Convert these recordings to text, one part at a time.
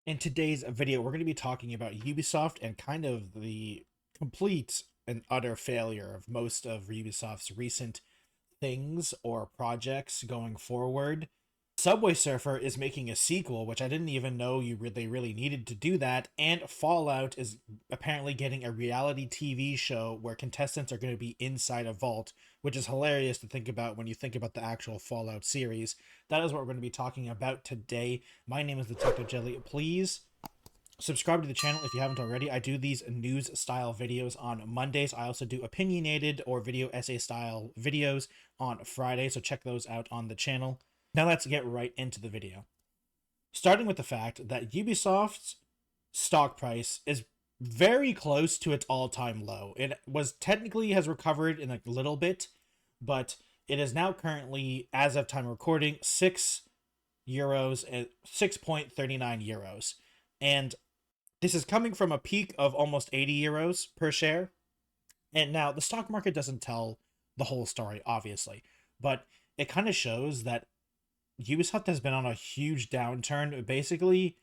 In today's video, we're going to be talking about Ubisoft and kind of the complete and utter failure of most of Ubisoft's recent things or projects going forward. Subway Surfer is making a sequel, which I didn't even know they really needed to do that, and Fallout is apparently getting a reality TV show where contestants are going to be inside a vault, which is hilarious to think about when you think about the actual Fallout series. That is what we're going to be talking about today. My name is Detective Jelly. Please subscribe to the channel if you haven't already. I do these news style videos on Mondays. I also do opinionated or video essay style videos on Friday, so check those out on the channel. Now let's get right into the video. Starting with the fact that Ubisoft's stock price is very close to its all-time low. It was technically has recovered in a little bit, but it is now currently, as of time recording, €6 and 6.39 euros. And this is coming from a peak of almost €80 per share. And now the stock market doesn't tell the whole story, obviously, but it kind of shows that Ubisoft has been on a huge downturn basically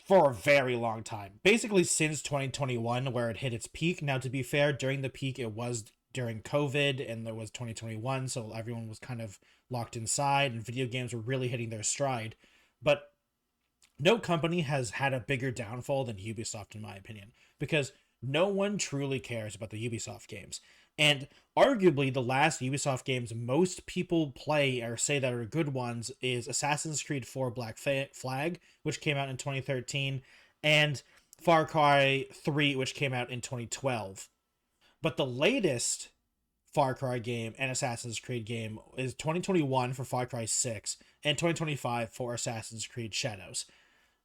for a very long time. Basically since 2021 where it hit its peak. Now, to be fair, during the peak it was during COVID and there was 2021, so everyone was kind of locked inside and video games were really hitting their stride. But no company has had a bigger downfall than Ubisoft, in my opinion, because no one truly cares about the Ubisoft games. And arguably, the last Ubisoft games most people play or say that are good ones is Assassin's Creed 4 Black Flag, which came out in 2013, and Far Cry 3, which came out in 2012. But the latest Far Cry game and Assassin's Creed game is 2021 for Far Cry 6 and 2025 for Assassin's Creed Shadows.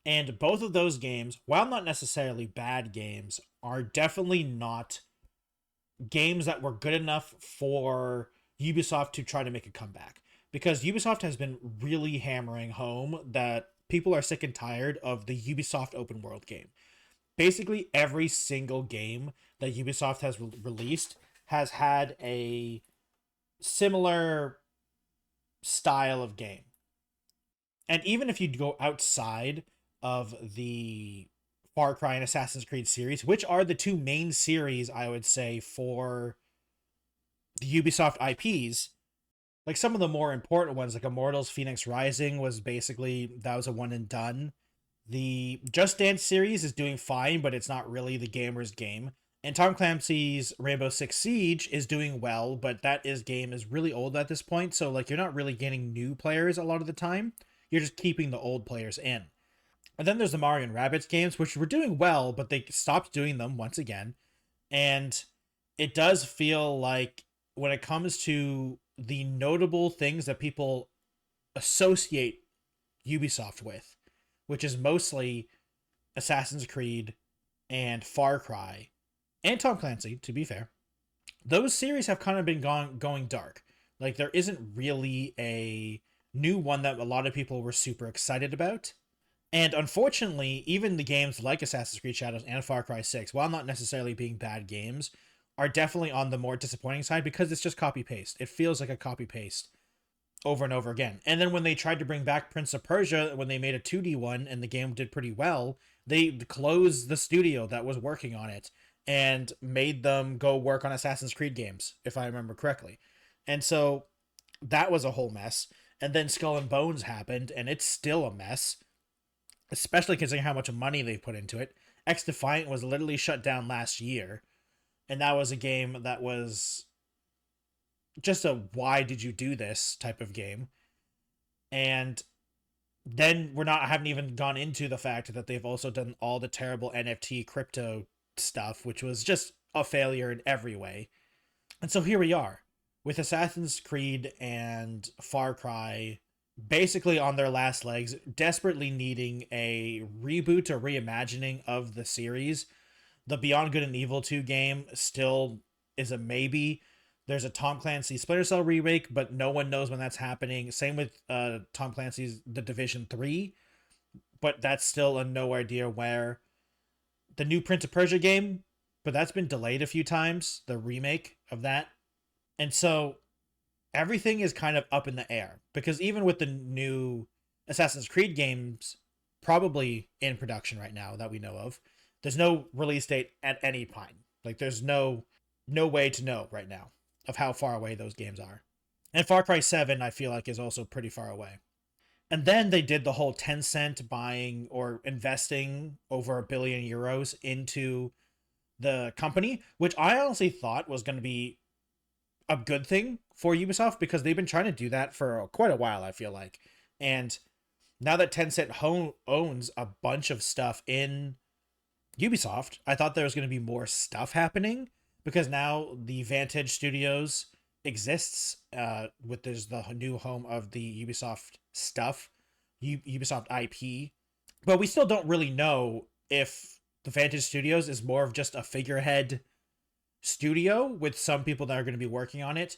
And both of those games, while not necessarily bad games, are definitely not games that were good enough for Ubisoft to try to make a comeback. Because Ubisoft has been really hammering home that people are sick and tired of the Ubisoft open world game. Basically, every single game that Ubisoft has released has had a similar style of game. And even if you go outside of the Far Cry and Assassin's Creed series, which are the two main series, I would say, for the Ubisoft IPs, like some of the more important ones, like Immortals Phoenix Rising was that was a one and done. The Just Dance series is doing fine, but it's not really the gamer's game. And Tom Clancy's Rainbow Six Siege is doing well, but game is really old at this point, so like you're not really getting new players a lot of the time. You're just keeping the old players in. And then there's the Mario and Rabbids games, which were doing well, but they stopped doing them once again. And it does feel like when it comes to the notable things that people associate Ubisoft with, which is mostly Assassin's Creed and Far Cry, and Tom Clancy, to be fair, those series have kind of been going dark. Like, there isn't really a new one that a lot of people were super excited about. And unfortunately, even the games like Assassin's Creed Shadows and Far Cry 6, while not necessarily being bad games, are definitely on the more disappointing side because it's just copy-paste. It feels like a copy-paste over and over again. And then when they tried to bring back Prince of Persia, when they made a 2D one and the game did pretty well, they closed the studio that was working on it and made them go work on Assassin's Creed games, if I remember correctly. And so that was a whole mess. And then Skull and Bones happened, and it's still a mess, especially considering how much money they've put into it. X Defiant was literally shut down last year, and that was a game that was just a why did you do this type of game. And then haven't even gone into the fact that they've also done all the terrible NFT crypto stuff, which was just a failure in every way. And so here we are with Assassin's Creed and Far Cry basically on their last legs, desperately needing a reboot or reimagining of the series. The Beyond Good and Evil 2 game still is a maybe. There's a Tom Clancy Splinter Cell remake, but no one knows when that's happening. Same with Tom Clancy's The Division 3, but that's still a no idea where. The new Prince of Persia game, but that's been delayed a few times, the remake of that. And so everything is kind of up in the air because even with the new Assassin's Creed games, probably in production right now that we know of. There's no release date at any point. Like there's no way to know right now of how far away those games are. And Far Cry 7 I feel like is also pretty far away. And then they did the whole Tencent buying or investing over €1 billion into the company, which I honestly thought was going to be a good thing for Ubisoft because they've been trying to do that for quite a while, I feel like. And now that Tencent owns a bunch of stuff in Ubisoft, I thought there was going to be more stuff happening because now the Vantage Studios exists with there's the new home of the Ubisoft stuff, Ubisoft IP, but we still don't really know if the Vantage Studios is more of just a figurehead studio with some people that are going to be working on it,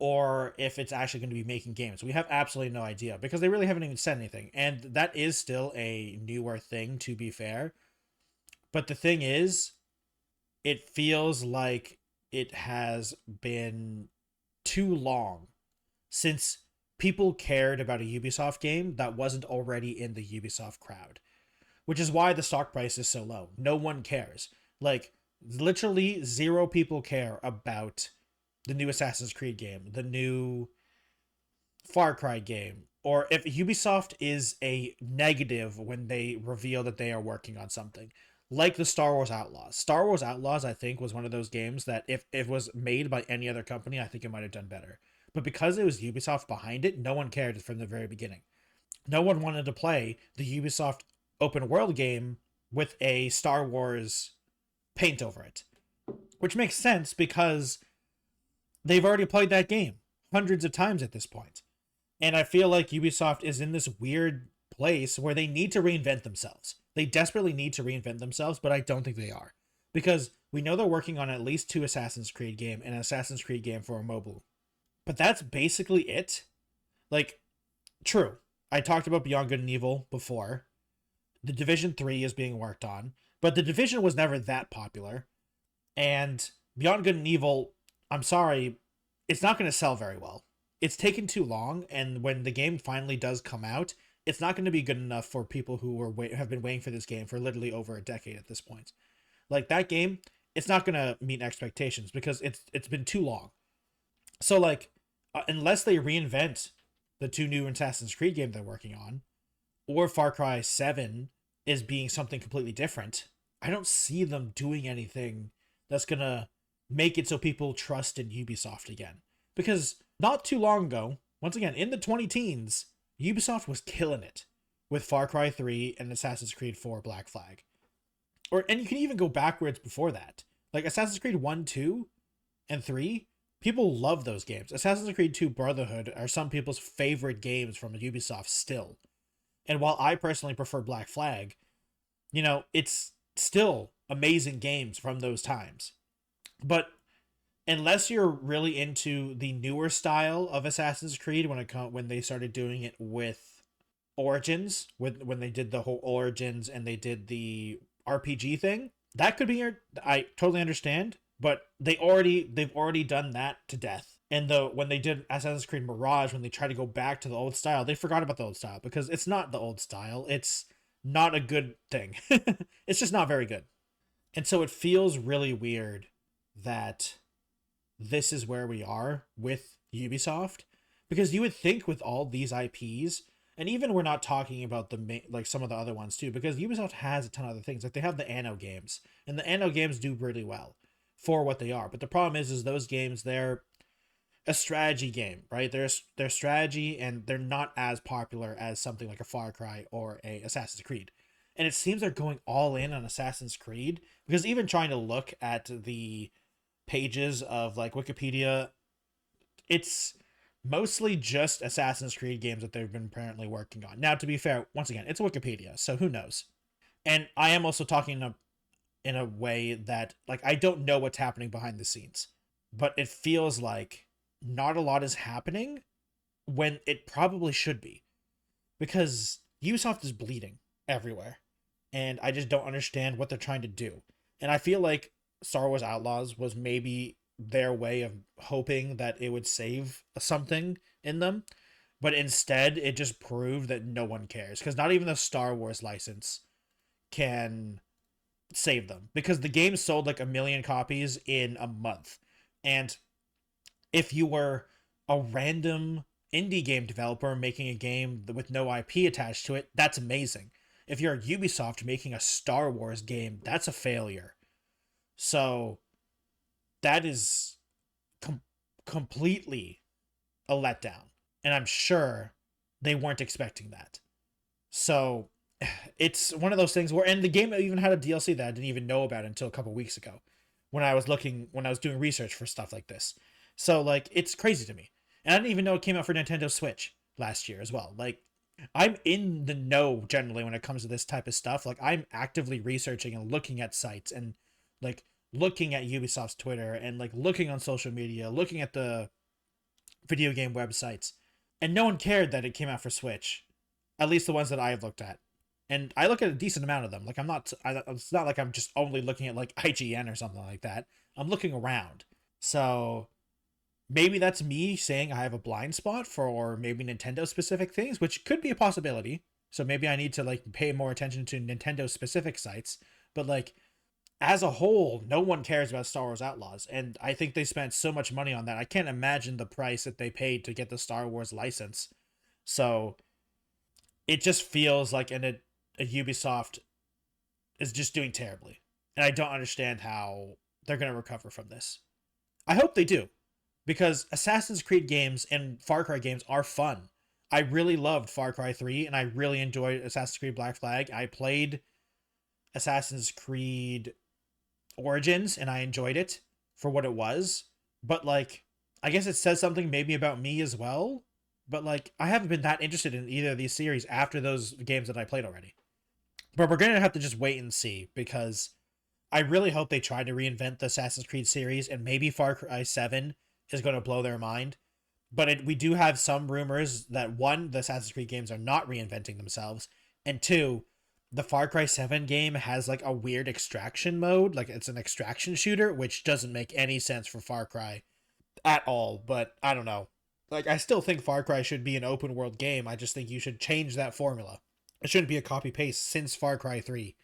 or if it's actually going to be making games. We have absolutely no idea because they really haven't even said anything, and that is still a newer thing, to be fair. But the thing is, it feels like it has been too long since people cared about a Ubisoft game that wasn't already in the Ubisoft crowd, which is why the stock price is so low. No one cares. Like, literally zero people care about the new Assassin's Creed game, the new Far Cry game, or if Ubisoft is a negative when they reveal that they are working on something. Like the Star Wars Outlaws. Star Wars Outlaws, I think, was one of those games that if it was made by any other company, I think it might have done better. But because it was Ubisoft behind it, no one cared from the very beginning. No one wanted to play the Ubisoft open world game with a Star Wars paint over it. Which makes sense because they've already played that game hundreds of times at this point. And I feel like Ubisoft is in this weird place where they need to reinvent themselves. They desperately need to reinvent themselves, but I don't think they are. Because we know they're working on at least 2 Assassin's Creed game and an Assassin's Creed game for a mobile. But that's basically it. Like, true. I talked about Beyond Good and Evil before. The Division 3 is being worked on, but the Division was never that popular. And Beyond Good and Evil, I'm sorry, it's not going to sell very well. It's taken too long, and when the game finally does come out, it's not going to be good enough for people who have been waiting for this game for literally over a decade at this point. Like that game, it's not going to meet expectations because it's been too long. So like, unless they reinvent the 2 new Assassin's Creed games they're working on, or Far Cry 7 is being something completely different, I don't see them doing anything that's going to make it so people trust in Ubisoft again. Because not too long ago, once again, in the 20 teens, Ubisoft was killing it with Far Cry 3 and Assassin's Creed 4 Black Flag. And you can even go backwards before that. Like Assassin's Creed 1, 2, and 3, people love those games. Assassin's Creed 2 Brotherhood are some people's favorite games from Ubisoft still. And while I personally prefer Black Flag, it's still amazing games from those times. But unless you're really into the newer style of Assassin's Creed when they started doing it with Origins, when they did the whole Origins and they did the RPG thing, that could be I totally understand, but they've already done that to death. And when they did Assassin's Creed Mirage, when they tried to go back to the old style, they forgot about the old style because it's not the old style. It's not a good thing. It's just not very good. And so it feels really weird that this is where we are with Ubisoft, because you would think with all these IPs, and even we're not talking about like some of the other ones too, because Ubisoft has a ton of other things. Like they have the Anno games, and the Anno games do really well for what they are. But the problem is those games, they're a strategy game, right? They're strategy, and they're not as popular as something like a Far Cry or a Assassin's Creed. And it seems they're going all in on Assassin's Creed, because even trying to look at the pages of like Wikipedia, it's mostly just Assassin's Creed games that they've been apparently working on. Now, to be fair, once again, it's Wikipedia, so who knows? And I am also talking in a way that, like, I don't know what's happening behind the scenes, but it feels like not a lot is happening when it probably should be, because Ubisoft is bleeding everywhere, and I just don't understand what they're trying to do. And I feel like Star Wars Outlaws was maybe their way of hoping that it would save something in them. but instead it just proved that no one cares because not even the Star Wars license can save them because the game sold like 1 million copies in a month. And if you were a random indie game developer making a game with no IP attached to it, that's amazing. If you're Ubisoft making a Star Wars game, that's a failure. So that is com- completely a letdown. And I'm sure they weren't expecting that. So it's one of those things where, and the game even had a DLC that I didn't even know about until a couple weeks ago when I was doing research for stuff like this. So, like, it's crazy to me. And I didn't even know it came out for Nintendo Switch last year as well. Like, I'm in the know generally when it comes to this type of stuff. Like, I'm actively researching and looking at sites and, like, looking at Ubisoft's Twitter and, like, looking on social media, looking at the video game websites. And no one cared that it came out for Switch, at least the ones that I've looked at. And I look at a decent amount of them. Like it's not like I'm just only looking at like IGN or something like that. I'm looking around. So maybe that's me saying I have a blind spot for maybe Nintendo specific things, which could be a possibility. So maybe I need to like pay more attention to Nintendo specific sites. But like as a whole, no one cares about Star Wars Outlaws, and I think they spent so much money on that. I can't imagine the price that they paid to get the Star Wars license. So it just feels like a Ubisoft is just doing terribly, and I don't understand how they're going to recover from this. I hope they do, because Assassin's Creed games and Far Cry games are fun. I really loved Far Cry 3, and I really enjoyed Assassin's Creed Black Flag. I played Assassin's Creed Origins, and I enjoyed it for what it was. But like, I guess it says something maybe about me as well. But like, I haven't been that interested in either of these series after those games that I played already. But we're gonna have to just wait and see because I really hope they try to reinvent the Assassin's Creed series, and maybe Far Cry 7 is going to blow their mind. But we do have some rumors that one, the Assassin's Creed games are not reinventing themselves, and two, the Far Cry 7 game has like a weird extraction mode, like it's an extraction shooter, which doesn't make any sense for Far Cry at all. But I don't know. Like I still think Far Cry should be an open world game. I just think you should change that formula. It shouldn't be a copy paste since Far Cry 3.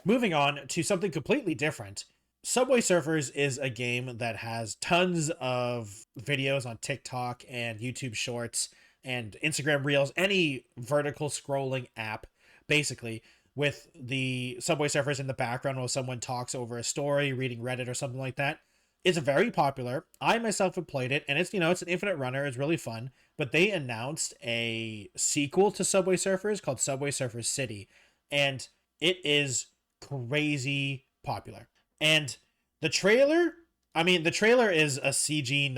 Moving on to something completely different. Subway Surfers is a game that has tons of videos on TikTok and YouTube Shorts and Instagram Reels, any vertical scrolling app, basically, with the Subway Surfers in the background while someone talks over a story, reading Reddit or something like that. It's very popular. I myself have played it, and it's an infinite runner. It's really fun. But they announced a sequel to Subway Surfers called Subway Surfers City, and it is crazy popular. And the trailer, the trailer is a CG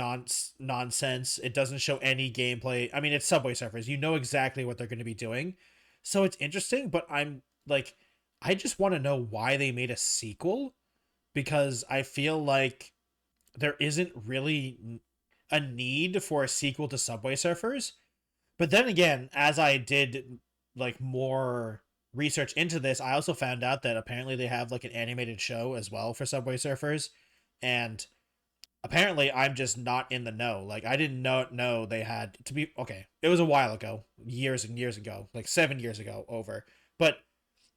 nonsense. It doesn't show any gameplay. I mean, it's Subway Surfers. You know exactly what they're going to be doing. So it's interesting, but I'm like, I just want to know why they made a sequel because I feel like there isn't really a need for a sequel to Subway Surfers. But then again, as I did like more research into this, I also found out that apparently they have like an animated show as well for Subway Surfers, and apparently I'm just not in the know. Like I didn't know they had to be okay. It was a while ago, years and years ago, like 7 years ago over. But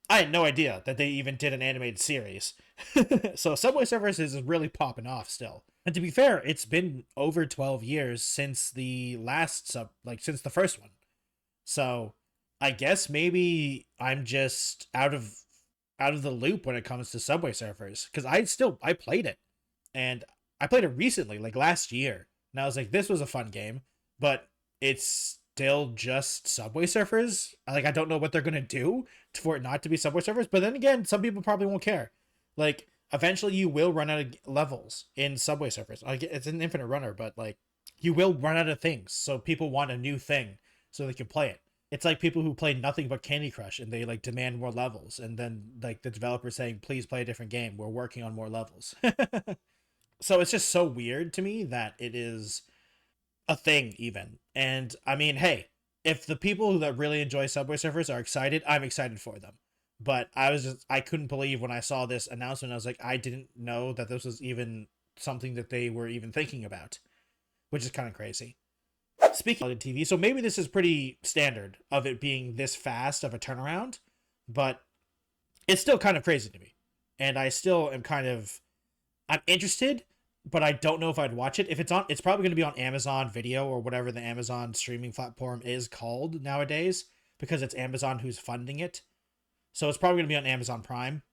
I had no idea that they even did an animated series. So Subway Surfers is really popping off still. And to be fair, it's been over 12 years since the last since the first one. So I guess maybe I'm just out of the loop when it comes to Subway Surfers because I played it, and I played it recently, like last year, and I was like, this was a fun game, but it's still just Subway Surfers. Like I don't know what they're gonna do for it not to be Subway Surfers, but then again, some people probably won't care. Like eventually, you will run out of levels in Subway Surfers. Like it's an infinite runner, but like you will run out of things, so people want a new thing so they can play it. It's like people who play nothing but Candy Crush and they like demand more levels, and then like the developer saying, "Please play a different game. We're working on more levels." So it's just so weird to me that it is a thing even. And I mean, hey, if the people that really enjoy Subway Surfers are excited, I'm excited for them. But I couldn't believe when I saw this announcement. I was like, I didn't know that this was even something that they were even thinking about, which is kind of crazy. Speaking of TV, so maybe this is pretty standard of it being this fast of a turnaround, but it's still kind of crazy to me. And I still am I'm interested, but I don't know if I'd watch it. If it's on, it's probably going to be on Amazon Video or whatever the Amazon streaming platform is called nowadays, because it's Amazon who's funding it. So it's probably going to be on Amazon Prime.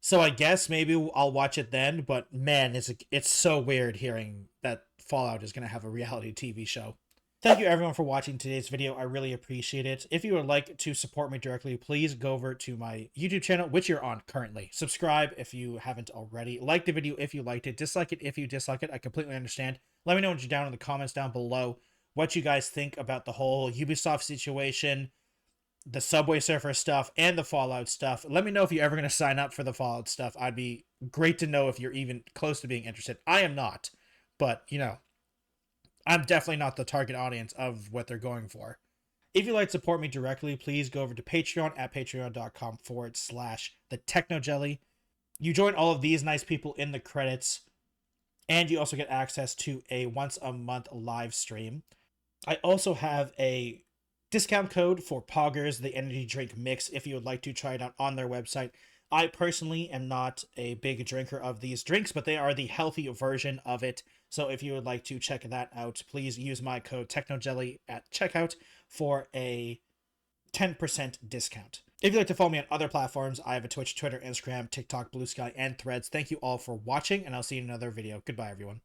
So I guess maybe I'll watch it then. But man, it's so weird hearing that Fallout is going to have a reality TV show. Thank you everyone for watching today's video. I really appreciate it. If you would like to support me directly, please go over to my YouTube channel, which you're on currently. Subscribe if you haven't already. Like the video if you liked it. Dislike it if you dislike it. I completely understand. Let me know down in the comments down below what you guys think about the whole Ubisoft situation, the Subway Surfer stuff, and the Fallout stuff. Let me know if you're ever going to sign up for the Fallout stuff. I'd be great to know if you're even close to being interested. I am not, but I'm definitely not the target audience of what they're going for. If you'd like to support me directly, please go over to Patreon at patreon.com/the Technojelly. You join all of these nice people in the credits, and you also get access to a once a month live stream. I also have a discount code for Poggers, the energy drink mix, if you would like to try it out on their website. I personally am not a big drinker of these drinks, but they are the healthy version of it. So if you would like to check that out, please use my code TechnoJelly at checkout for a 10% discount. If you'd like to follow me on other platforms, I have a Twitch, Twitter, Instagram, TikTok, Blue Sky, and Threads. Thank you all for watching, and I'll see you in another video. Goodbye, everyone.